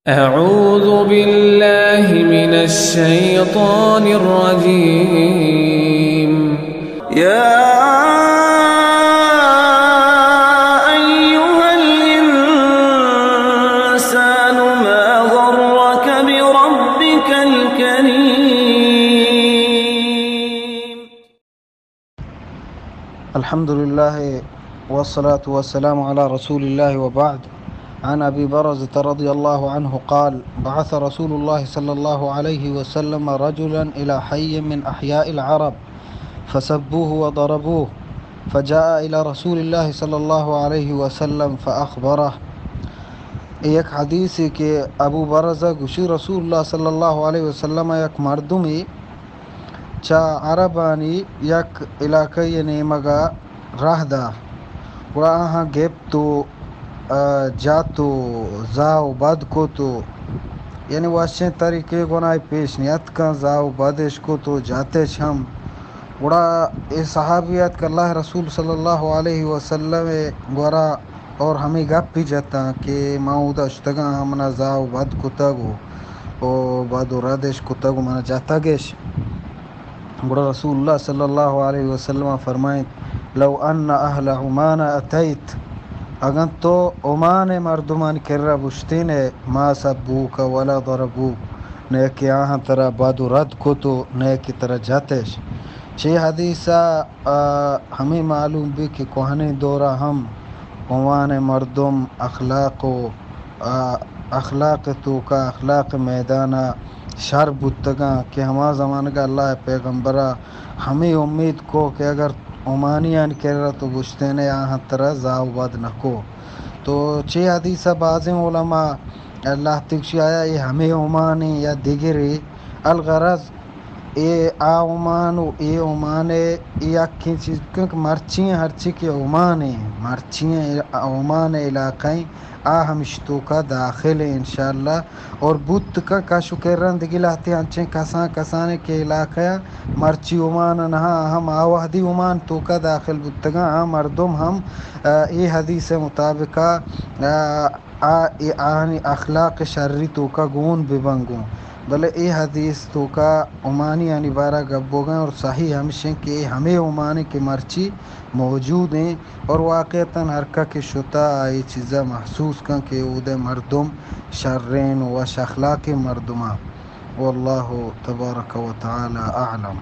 أعوذ بالله من الشيطان الرجيم. يا أيها الإنسان ما غرك بربك الكريم. الحمد لله والصلاة والسلام على رسول الله وبعد. عن أبي برزة رضي الله عنه قال: بعث رسول الله صلى الله عليه وسلم رجلا إلى حي من أحياء العرب فسبوه وضربوه، فجاء إلى رسول الله صلى الله عليه وسلم فأخبره. یک حدیثی کہ ابو برزہ گوشی رسول اللہ صلی اللہ علیہ وسلم یک مردمی چا عربانی یک علاقه نیمگا راه دا و آها گپ تو جاتو زاو بد کو تو یعنی واشیں طریقے گناہ پیشنیت کا زاو بدش کو تو جاتے ہم وڑا اے صحابیات کا اللہ رسول صلی اللہ علیہ وسلم گورا اور ہمیں گپ بھی جاتا کہ ماؤدا اشتگا ہمنا زاو بد کو تگو او بد و ردش کو تگو منا جاتا گیش. بڑا رسول اللہ صلی اللہ علیہ وسلم فرمائیں: لو ان اہل عمان اتیت، اگر تو عمان مردمان کرا بشتین ما سبوک ولا ضربوک، نئے کہ آہاں ترہ باد و رد کو تو نئے کی طرح جاتش. چھ حدیثہ ہمیں معلوم بھی کہ کوہنے دورہ ہم عمان مردم اخلاق تو کا اخلاق میدانہ شر بتگاں کہ ہما زمانہ کا اللہ پیغمبرہ ہمیں امید کو کہ اگر عمانیان کر رہا تو گشتینے آہاں طرح زاو بد نہ کو. تو چھ حدیثہ بعضیں علماء اللہ تکشی آیا یہ ہمیں عمانی یا دیگری الغرض اے عمان و اے عمانے یا کن چیز کیونکہ مرچیاں ہر چی کے عمانے مرچیاں عمان علاقیں ہمشتو کا داخل ہے انشاءاللہ. اور بت کا شکرن دگلاتے انچیں کسانے کے علاقہ مرچی عمان نہا ہم آوہدی عمان تو کا داخل بتگا مردم ہم یہ حدیث مطابقہ اخلاق شرری تو کا گون ببنگوں بلے ای حدیث تو کا عمانی یعنی بارہ گبو گئے اور صحیح ہمشیں کہ ہمیں عمانی کے مرچی موجود ہیں اور واقعتاً ہرکا کے شتا یہ چیزیں محسوس کن کہ اودے مردم شرین و شخلاق مردمہ. واللہ تبارک و تعالی اعلم.